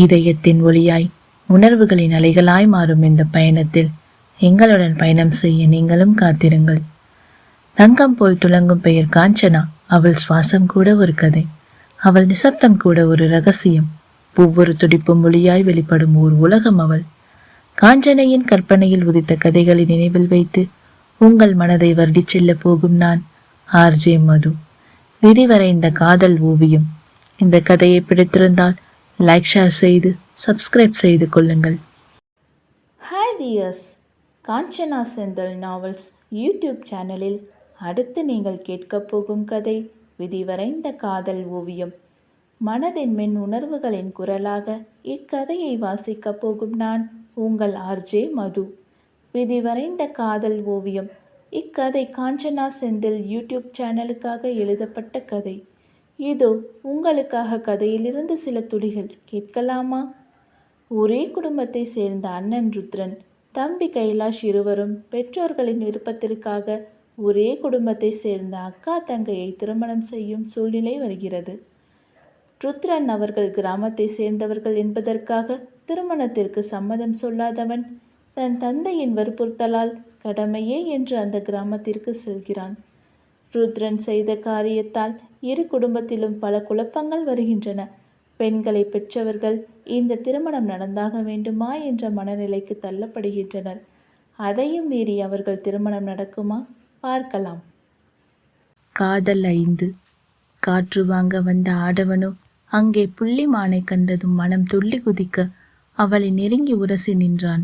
இதயத்தின் ஒளியாய் உணர்வுகளின் அலைகளாய் மாறும் இந்த பயணத்தில் எங்களுடன் பயணம் செய்ய நீங்களும் காத்திருங்கள். தங்கம் போல் துளங்கும் பெயர் காஞ்சனா. அவள் சுவாசம் கூட ஒரு கதை, அவள் நிசப்தம் கூட ஒரு ரகசியம். ஒவ்வொரு துடிப்பும் ஒளியாய் வெளிப்படும் ஓர் உலகம் அவள். காஞ்சனையின் கற்பனையில் உதித்த கதைகளை நினைவில் வைத்து உங்கள் மனதை வருடிச் செல்ல போகும் நான், ஆர்ஜே மது. விரிவரைந்த காதல் ஓவியம். இந்த கதையை பிடித்திருந்தால் லைக், ஷேர் செய்து சப்ஸ்கிரைப் செய்து கொள்ளுங்கள். Hi tears, Kanchana Senthil novels YouTube சேனலில் அடுத்து நீங்கள் கேட்கப் போகும் கதை விதிவரைந்த காதல் ஓவியம். மனதின் மென் உணர்வுகளின் குரலாக இக்கதையை வாசிக்கப் போகும் நான், உங்கள் ஆர்ஜே மது. விதிவரைந்த காதல் ஓவியம். இக்கதை காஞ்சனா செந்தில் யூடியூப் சேனலுக்காக எழுதப்பட்ட கதை. இதோ உங்களுக்காக கதையிலிருந்து சில துளிகள் கேட்கலாமா? ஒரே குடும்பத்தை சேர்ந்த அண்ணன் ருத்ரன், தம்பி கைலாஷ் இருவரும் பெற்றோர்களின் விருப்பத்திற்காக ஒரே குடும்பத்தை சேர்ந்த அக்கா தங்கையை திருமணம் செய்யும் சூழ்நிலை வருகிறது. ருத்ரன் அவர்கள் கிராமத்தை சேர்ந்தவர்கள் என்பதற்காக திருமணத்திற்கு சம்மதம் சொல்லாதவன் தன் தந்தையின் வற்புறுத்தலால் கடமையே என்று அந்த கிராமத்திற்கு செல்கிறான். ருத்ரன் செய்த காரியத்தால் இரு குடும்பத்திலும் பல குழப்பங்கள் வருகின்றன. பெண்களை பெற்றவர்கள் இந்த திருமணம் நடந்தாக வேண்டுமா என்ற மனநிலைக்கு தள்ளப்படுகின்றனர். அதையும் மீறி அவர்கள் திருமணம் நடக்குமா? பார்க்கலாம். காதல் 5. காற்று வாங்க வந்த ஆடவனோ அங்கே புள்ளிமானை கண்டதும் மனம் துள்ளி குதிக்க அவளை நெருங்கி உரசி நின்றான்.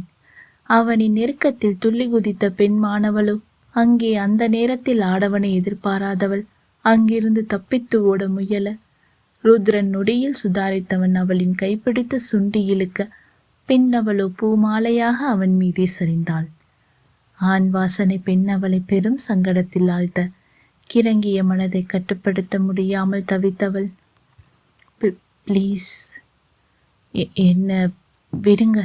அவனின் நெருக்கத்தில் துள்ளி குதித்த பெண் மாணவளோ அங்கே அந்த நேரத்தில் ஆடவனை எதிர்பாராதவள் அங்கிருந்து தப்பித்து ஓட முயல ருத்ரன் நொடியில் சுதாரித்தவன் அவளின் கைப்பிடித்து சுண்டி இழுக்க பெண் அவளோ பூமாலையாக அவன் மீதே சரிந்தாள். ஆண் வாசனை பெண் அவளை பெரும் சங்கடத்தில் ஆழ்த்த கிறங்கிய மனதை கட்டுப்படுத்த முடியாமல் தவித்தவள், ப்ளீஸ் என்ன விடுங்க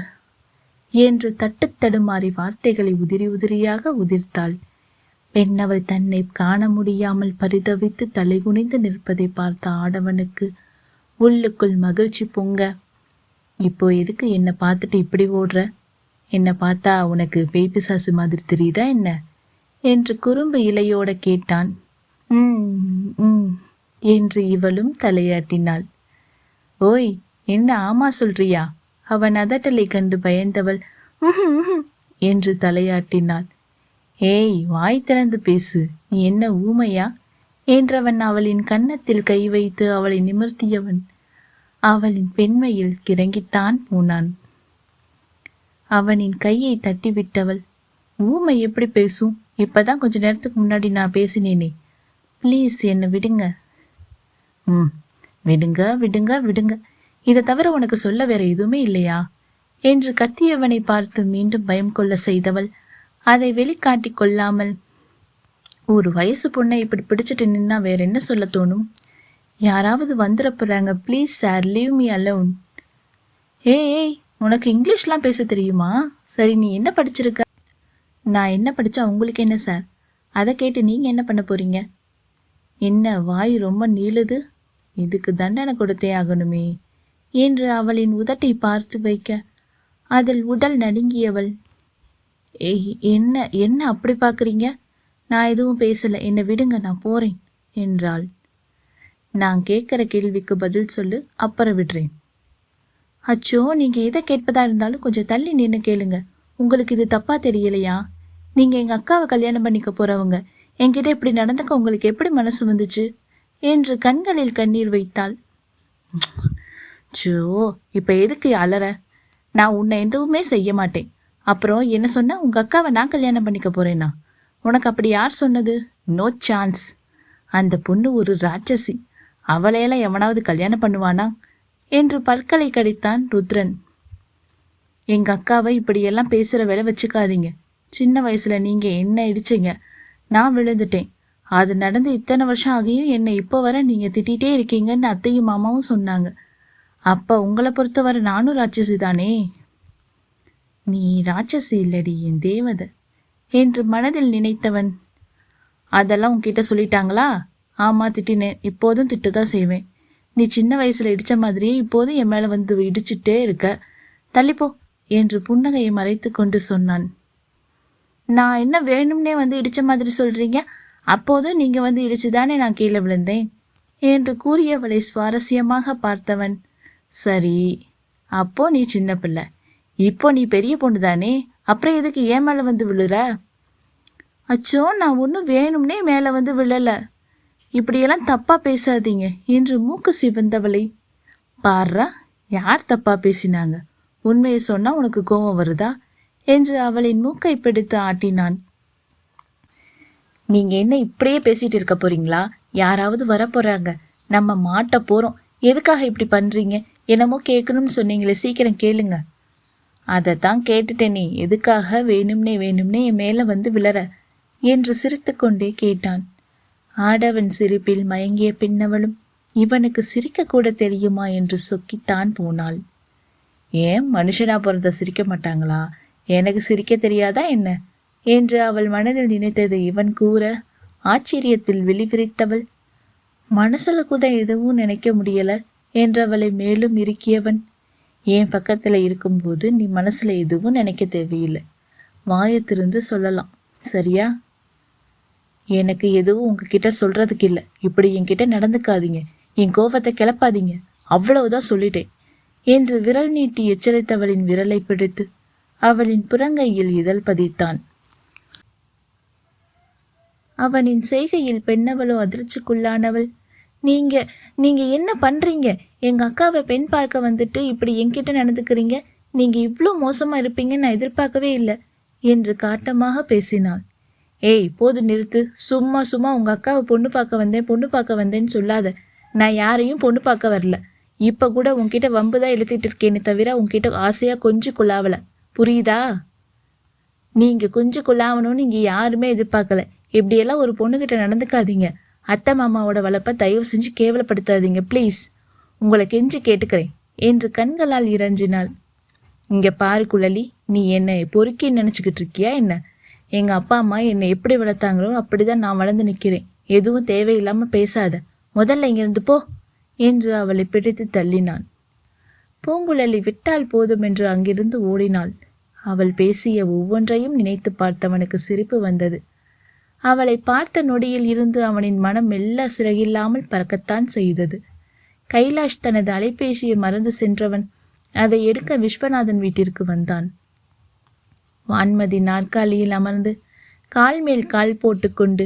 என்று தட்டுத்தடுமாறி வார்த்தைகளை உதிரி உதிரியாக உதிர்த்தாள். பெண் அவள் தன்னை காண முடியாமல் பரிதவித்து தலைகுனிந்து நிற்பதை பார்த்த ஆடவனுக்கு உள்ளுக்குள் மகிழ்ச்சி பொங்க, இப்போ எதுக்கு என்னை பார்த்துட்டு இப்படி ஓடுற? என்னை பார்த்தா உனக்கு பேய் பிசாசு மாதிரி தெரியுதா என்ன என்று குறும்பு இலையோட கேட்டான். என்று இவளும் தலையாட்டினாள். ஓய், என்ன ஆமா சொல்றியா? அவன் அதட்டலை கண்டு பயந்தவள் என்று தலையாட்டினாள். ஏய், வாய் திறந்து பேசு, நீ என்ன ஊமையா என்றவன் அவளின் கன்னத்தில் கை வைத்து அவளை நிமிர்த்தியவன் அவளின் பெண்மையில் கிறங்கித்தான் போனான். அவனின் கையை தட்டிவிட்டவள், ஊமை எப்படி பேசும்? இப்பதான் கொஞ்ச நேரத்துக்கு முன்னாடி நான் பேசினேனே, ப்ளீஸ் என்னை விடுங்க. விடுங்க விடுங்க விடுங்க, இதை தவிர உனக்கு சொல்ல வேற எதுவுமே இல்லையா என்று கத்தியவனை பார்த்து மீண்டும் பயம் கொள்ள செய்தவள் அதை வெளிக்காட்டி கொள்ளாமல், ஒரு வயசு பொண்ணை இப்படி பிடிச்சிட்டு நின்னா வேற என்ன சொல்ல தோணும்? யாராவது வந்துட போறாங்க, please sir, leave me alone. ஏய், உனக்கு இங்கிலீஷ்லாம் பேச தெரியுமா? சரி, நீ என்ன படிச்சிருக்க? நான் என்ன படித்தா உங்களுக்கு என்ன சார்? அதை கேட்டு நீங்கள் என்ன பண்ண போறீங்க? என்ன வாய் ரொம்ப நீளுது? இதுக்கு தண்டனை கொடுத்தே ஆகணுமே என்று அவளின் உதட்டை பார்த்து வைக்க அதில் உடல் நடுங்கியவள், ஏய் என்ன என்ன அப்படி பார்க்குறீங்க? நான் எதுவும் பேசலை, என்னை விடுங்க, நான் போகிறேன் என்றாள். நான் கேட்குற கேள்விக்கு பதில் சொல்லு, அப்புறம் விடுறேன். அச்சோ, நீங்கள் எதை கேட்பதா இருந்தாலும் கொஞ்சம் தள்ளி நின்று கேளுங்க. உங்களுக்கு இது தப்பாக தெரியலையா? நீங்கள் எங்கள் அக்காவை கல்யாணம் பண்ணிக்க போகிறவங்க, என்கிட்ட இப்படி நடந்துக்க உங்களுக்கு எப்படி மனசு வந்துச்சு என்று கண்களில் கண்ணீர் வைத்தாள். சோ, இப்போ எதுக்கு அலற? நான் உன்னை எதுவுமே செய்ய மாட்டேன். அப்புறம் என்ன சொன்ன? உங்கள் அக்காவை நான் கல்யாணம் பண்ணிக்க போகிறேன்னா? உனக்கு அப்படி யார் சொன்னது? No chance. அந்த பொண்ணு ஒரு ராட்சசி, அவளையெல்லாம் எவனாவது கல்யாணம் பண்ணுவானா என்று பற்களை கடித்தான் ருத்ரன். எங்கள் அக்காவை இப்படியெல்லாம் பேசுகிற வேலை வச்சுக்காதீங்க. சின்ன வயசில் நீங்கள் என்ன இடிச்சிங்க, நான் விழுந்துட்டேன். அது நடந்து இத்தனை வருஷம் ஆகியும் என்னை இப்போ வர நீங்கள் திட்டிகிட்டே இருக்கீங்கன்னு அத்தையும் மாமாவும் சொன்னாங்க. அப்போ உங்களை பொறுத்தவரை நானும் ராட்சசி தானே? நீ ராட்சசி இல்லடி, என் தேவதை என்று மனதில் நினைத்தவன், அதெல்லாம் உன்கிட்ட சொல்லிட்டாங்களா? ஆமாம், திட்டினேன், இப்போதும் திட்டுதான் செய்வேன். நீ சின்ன வயசுல இடிச்ச மாதிரியே இப்போதும் என் மேல வந்து இடிச்சுட்டே இருக்க. தள்ளிப்போ என்று புன்னகையை மறைத்து கொண்டு சொன்னான். நான் என்ன வேணும்னே வந்து இடிச்ச மாதிரி சொல்றீங்க? அப்போதும் நீங்க வந்து இடிச்சுதானே நான் கீழே விழுந்தேன் என்று கூறியவளை சுவாரஸ்யமாக பார்த்தவன், சரி, அப்போ நீ சின்ன பிள்ளை, இப்போ நீ பெரிய பொண்ணு தானே, அப்புறம் எதுக்கு ஏன் மேல வந்து விழுற? அச்சோ, நான் ஒன்றும் வேணும்னே மேலே வந்து விழல, இப்படியெல்லாம் தப்பா பேசாதீங்க என்று மூக்கு சிவந்தவளை, பாரா, யார் தப்பா பேசினாங்க? உண்மையை சொன்னா உனக்கு கோபம் வருதா என்று அவளின் மூக்கை பிடித்து ஆட்டினான். நீங்க என்ன இப்படியே பேசிட்டு இருக்க போறீங்களா? யாராவது வரப்போறாங்க, நம்ம மாட்ட போறோம். எதுக்காக இப்படி பண்றீங்க? என்னமோ கேட்கணும்னு சொன்னீங்களே, சீக்கிரம் கேளுங்க. அதைத்தான் கேட்டுட்டேனே, எதுக்காக வேணும்னே என் மேல வந்து விழற என்று சிரித்து கொண்டே கேட்டான். ஆடவன் சிரிப்பில் மயங்கிய பின்னவளும் இவனுக்கு சிரிக்க கூட தெரியுமா என்று சொக்கித்தான் போனாள். ஏன் மனுஷனா பிறந்த சிரிக்க மாட்டாங்களா? எனக்கு சிரிக்க தெரியாதா என்ன என்று அவள் மனதில் நினைத்தது இவன் கூற ஆச்சரியத்தில் விழிவிரித்தவள், மனசுல கூட எதுவும் நினைக்க முடியல என்றவளை மேலும் இறுக்கியவன், என் பக்கத்துல இருக்கும்போது நீ மனசுல எதுவும் நினைக்க தேவையில்லை, வாயை திறந்து சொல்லலாம், சரியா? எனக்கு எதுவும் உங்ககிட்ட சொல்றதுக்கு இல்லை. இப்படி என்கிட்ட நடந்துக்காதீங்க, என் கோபத்தை கிளப்பாதீங்க, அவ்வளவுதான் சொல்லிட்டேன் என்று விரல் நீட்டி எச்சரித்தவளின் விரலை பிடித்து அவளின் புறங்கையில் இதழ் பதித்தான். அவனின் செய்கையில் பெண்ணவளோ அதிர்ச்சிக்குள்ளானவள், நீங்க நீங்க என்ன பண்றீங்க? எங்க அக்காவை பெண் பார்க்க வந்துட்டு இப்படி என்கிட்ட நடந்துக்கிறீங்க. நீங்க இவ்வளோ மோசமா இருப்பீங்கன்னு நான் எதிர்பார்க்கவே இல்லை என்று காட்டமாக பேசினாள். ஏய், போது நிறுத்து. சும்மா சும்மா உங்க அக்காவை பொண்ணு பார்க்க வந்தேன்னு சொல்லாத. நான் யாரையும் பொண்ணு பார்க்க வரல. இப்ப கூட உன்கிட்ட வம்புதான் இழுத்துட்டு இருக்கேன்னு தவிர உன்கிட்ட ஆசையா கொஞ்சம் குழாவல, புரியுதா? நீங்க கொஞ்சம் குழாவணும்னு இங்க யாருமே எதிர்பார்க்கல. இப்படியெல்லாம் ஒரு பொண்ணுகிட்ட நடந்துக்காதீங்க. அத்தை மாமாவோட வளர்ப்ப தயவு செஞ்சு கேவலப்படுத்தாதீங்க ப்ளீஸ், உங்களை கெஞ்சி கேட்டுக்கிறேன் என்று கண்களால் இறஞ்சினாள். இங்க பாரு குழலி, நீ என்னை பொறுக்கி நினைச்சுக்கிட்டு இருக்கியா என்ன? எங்க அப்பா அம்மா என்னை எப்படி வளர்த்தாங்களோ அப்படிதான் நான் வளர்ந்து நிற்கிறேன். எதுவும் தேவையில்லாம பேசாத, முதல்ல இங்கிருந்து போ என்று அவளை பிடித்து தள்ளினான். பூங்குழலி விட்டால் போதும் என்று அங்கிருந்து ஓடினாள். அவள் பேசிய ஒவ்வொன்றையும் நினைத்து பார்த்தவனுக்கு சிரிப்பு வந்தது. அவளை பார்த்த நொடியில் இருந்து அவனின் மனம் மெல்ல சிறகில்லாமல் பறக்கத்தான் செய்தது. கைலாஷ் தனது அலைபேசியை மறந்து சென்றவன் அதை எடுக்க விஸ்வநாதன் வீட்டிற்கு வந்தான். வான்மதி நாற்காலியில் அமர்ந்து கால் மேல் கால் போட்டுக்கொண்டு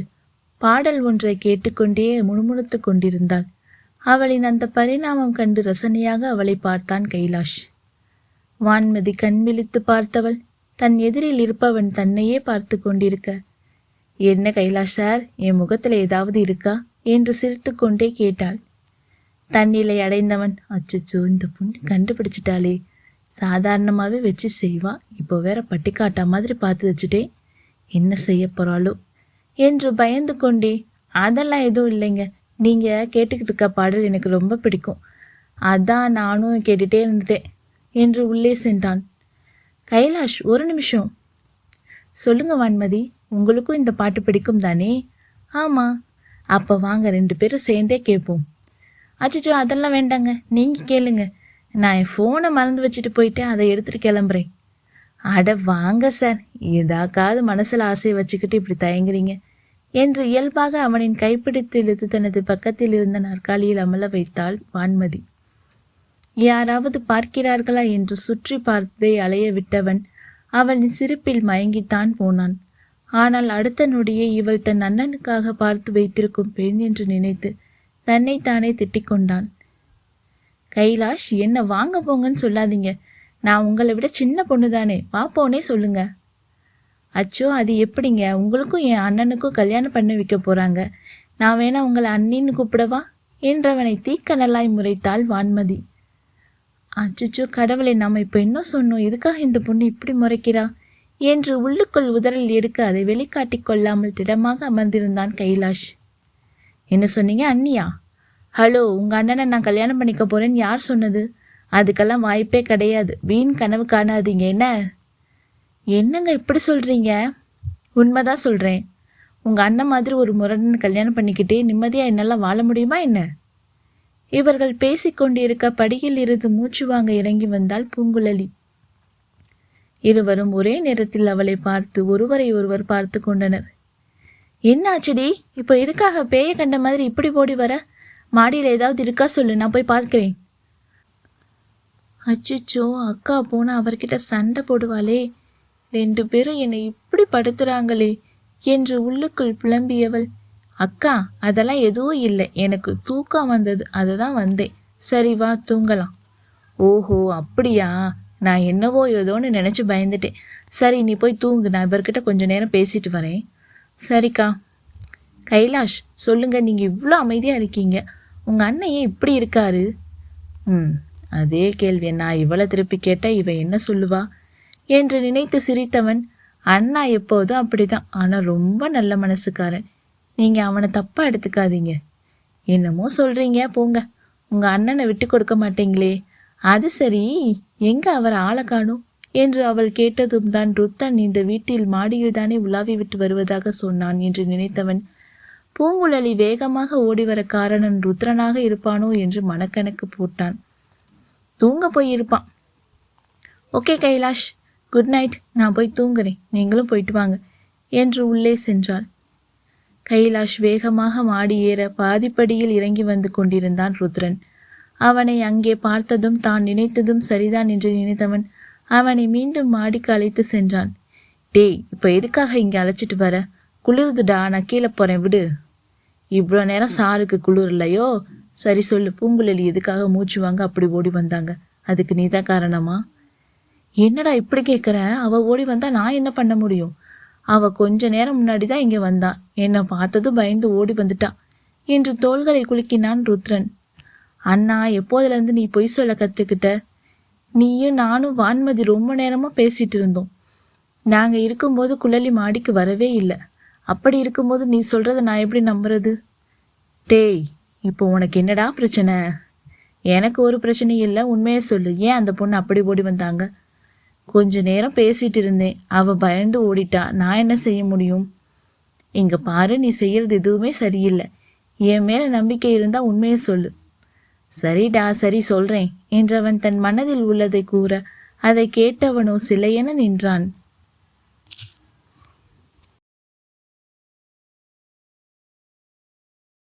பாடல் ஒன்றை கேட்டுக்கொண்டே முணுமுணுத்து கொண்டிருந்தாள். அவளின் அந்த பரிணாமம் கண்டு ரசனையாக அவளை பார்த்தான் கைலாஷ். வான்மதி கண் விழித்து பார்த்தவள் தன் எதிரில் இருப்பவன் தன்னையே பார்த்து கொண்டிருக்க, என்ன கைலாஷ் சார், என் முகத்துல ஏதாவது இருக்கா என்று சிரித்து கொண்டே கேட்டாள். தன்னிலை அடைந்தவன், அச்சச்சோ, இந்த பொண்ணு கண்டுபிடிச்சிட்டாளே, சாதாரணமாகவே வச்சு செய்வா, இப்போ வேற பட்டிக்காட்டா மாதிரி பார்த்து வச்சுட்டேன், என்ன செய்ய போறாளோ என்று பயந்து கொண்டே, அதெல்லாம் எதுவும் இல்லைங்க, நீங்க கேட்டுக்கிட்டு இருக்க பாடல் எனக்கு ரொம்ப பிடிக்கும், அதான் நானும் கேட்டுட்டே இருந்துட்டேன் என்று உள்ளே சென்றான். கைலாஷ், ஒரு நிமிஷம். சொல்லுங்க வான்மதி, உங்களுக்கும் இந்த பாட்டு பிடிக்கும் தானே? ஆமா. அப்போ வாங்க 2 பேரும் சேர்ந்தே கேட்போம். அச்சோ, அதெல்லாம் வேண்டாங்க, நீங்கள் கேளுங்க, நான் என் ஃபோனை மறந்து வச்சுட்டு போயிட்டேன், அதை எடுத்துகிட்டு கிளம்புறேன். அட வாங்க சார், ஏதாக்காவது மனசில் ஆசையை வச்சுக்கிட்டு இப்படி தயங்குறீங்க என்று இயல்பாக அவனின் கைப்பிடித்து இழுத்து தனது பக்கத்தில் இருந்த நாற்காலியில் அமல வைத்தாள் வான்மதி. யாராவது பார்க்கிறார்களா என்று சுற்றி பார்த்தே அலைய விட்டவன் அவளின் சிரிப்பில் மயங்கித்தான் போனான். ஆனால் அடுத்த நொடியே இவள் தன் அண்ணனுக்காக பார்த்து வைத்திருக்கும் பெண் என்று நினைத்து தன்னைத்தானே திட்டிக் கொண்டான். கைலாஷ், என்ன வாங்க போங்கன்னு சொல்லாதீங்க, நான் உங்களை விட சின்ன பொண்ணு தானே, வாப்போனே சொல்லுங்க. அச்சோ, அது எப்படிங்க, உங்களுக்கும் என் அண்ணனுக்கும் கல்யாணம் பண்ணி வைக்க போறாங்க, நான் வேணா உங்களை அண்ணின்னு கூப்பிடவா என்றவனை தீக்கனலாய் முறைத்தாள் வான்மதி. அச்சோ கடவுளை, நாம் இப்போ என்ன சொன்னோம், எதுக்காக இந்த பொண்ணு இப்படி முறைக்கிறா என்று உள்ளுக்குள் உதறல் எடுக்க அதை வெளிக்காட்டிக் கொள்ளாமல் திடமாக அமர்ந்திருந்தான் கைலாஷ். என்ன சொன்னீங்க, அண்ணியா? ஹலோ, உங்கள் அண்ணனை நான் கல்யாணம் பண்ணிக்க போகிறேன்னு யார் சொன்னது? அதுக்கெல்லாம் வாய்ப்பே கிடையாது, வீண் கனவு காணாதீங்க. என்னங்க இப்படி சொல்கிறீங்க? உண்மைதான் சொல்கிறேன். உங்கள் அண்ணன் மாதிரி ஒரு முரடன் கல்யாணம் பண்ணிக்கிட்டே நிம்மதியாக என்னால் வாழ முடியுமா என்ன? இவர்கள் பேசிக்கொண்டிருக்க படியில் இருந்து மூச்சு வாங்க இறங்கி வந்தாள் பூங்குழலி. இருவரும் ஒரே நேரத்தில் அவளை பார்த்து ஒருவரை ஒருவர் பார்த்து கொண்டனர். என்னாச்சுடி, இப்போ எதுக்காக பேய கண்ட மாதிரி இப்படி ஓடி வர? மாடியில் ஏதாவது இருக்கா சொல்லு, நான் போய் பார்க்கிறேன். அச்சிச்சோ, அக்கா போன அவர்கிட்ட சண்டை போடுவாளே, 2 பேரும் என்னை இப்படி படுத்துறாங்களே என்று உள்ளுக்குள் புலம்பியவள், அக்கா அதெல்லாம் எதுவும் இல்லை, எனக்கு தூக்கம் வந்தது, அதை தான் வந்தேன். சரி வா தூங்கலாம். ஓஹோ அப்படியா, நான் என்னவோ ஏதோன்னு நினச்சி பயந்துட்டேன். சரி நீ போய் தூங்கு, நான் இவர்கிட்ட கொஞ்ச நேரம் பேசிட்டு வரேன். சரிக்கா. கைலாஷ் சொல்லுங்க, நீங்கள் இவ்வளோ அமைதியாக இருக்கீங்க, உங்கள் அண்ணன் ஏன் இப்படி இருக்காரு? அதே கேள்வியை நான் இவளை திருப்பி கேட்டால் இவ என்ன சொல்லுவா என்று நினைத்து சிரித்தவன், அண்ணா எப்போதும் அப்படிதான், ஆனால் ரொம்ப நல்ல மனசுக்காரன், நீங்கள் அவனை தப்பாக எடுத்துக்காதீங்க. என்னமோ சொல்கிறீங்க போங்க, உங்கள் அண்ணனை விட்டு கொடுக்க மாட்டீங்களே. அது சரி, எங்கே அவர் ஆளை காணும் என்று அவள் கேட்டதும் தான் ருத்தன் இந்த வீட்டில் மாடியில் தானே உலாவி விட்டு வருவதாக சொன்னான் என்று நினைத்தவன், பூங்குழலி வேகமாக ஓடிவர காரணன் ருத்ரனாக இருப்பானோ என்று மனக்கணக்கு போட்டான். தூங்க போய் இருப்பான். ஓகே கைலாஷ், குட் நைட், நான் போய் தூங்குறேன், நீங்களும் போயிட்டு வாங்க என்று உள்ளே சென்றாள். கைலாஷ் வேகமாக மாடி ஏற பாதிப்படியில் இறங்கி வந்து கொண்டிருந்தான் ருத்ரன். அவனை அங்கே பார்த்ததும் தான் நினைத்ததும் சரிதான் என்று நினைத்தவன் அவனை மீண்டும் மாடிக்கு அழைத்து சென்றான். டேய், இப்போ எதுக்காக இங்கே அழைச்சிட்டு வர? குளிருதுடா, நான் கீழே போகிறேன், விடு. இவ்வளோ நேரம் சாருக்கு குளிர் இல்லையோ? சரி சொல்லு, பூங்குழலி எதுக்காக மூச்சு வாங்க அப்படி ஓடி வந்தாங்க? அதுக்கு நீ தான் காரணமா? என்னடா இப்படி கேட்குற? அவள் ஓடி வந்தா நான் என்ன பண்ண முடியும்? அவள் கொஞ்ச நேரம் முன்னாடி தான் இங்கே வந்தா, என்னை பார்த்ததும் பயந்து ஓடி வந்துட்டா என்று தோள்களை குலுக்கினான் ருத்ரன். அண்ணா, எப்போதுலேருந்து நீ பொய் சொல்ல கற்றுக்கிட்ட? நீயும் நானும் வான்மதி ரொம்ப நேரமாக பேசிகிட்டு இருந்தோம். நாங்கள் இருக்கும்போது குழலி மாடிக்கு வரவே இல்லை. அப்படி இருக்கும்போது நீ சொல்கிறத நான் எப்படி நம்புறது? டேய், இப்போ உனக்கு என்னடா பிரச்சனை? எனக்கு ஒரு பிரச்சனையும் இல்லை, உண்மையை சொல்லு, ஏன் அந்த பொண்ணு அப்படி ஓடி வந்தாங்க? கொஞ்ச நேரம் பேசிகிட்டு இருந்தேன், அவள் பயந்து ஓடிட்டா, நான் என்ன செய்ய முடியும்? இங்கே பாரு, நீ செய்கிறது எதுவுமே சரியில்லை. என் மேலே நம்பிக்கை இருந்தால் உண்மையை சொல்லு. சரிடா, சரி சொல்கிறேன் என்றவன் தன் மனதில் உள்ளதை கூற அதை கேட்டவனோ சிலையென நின்றான்.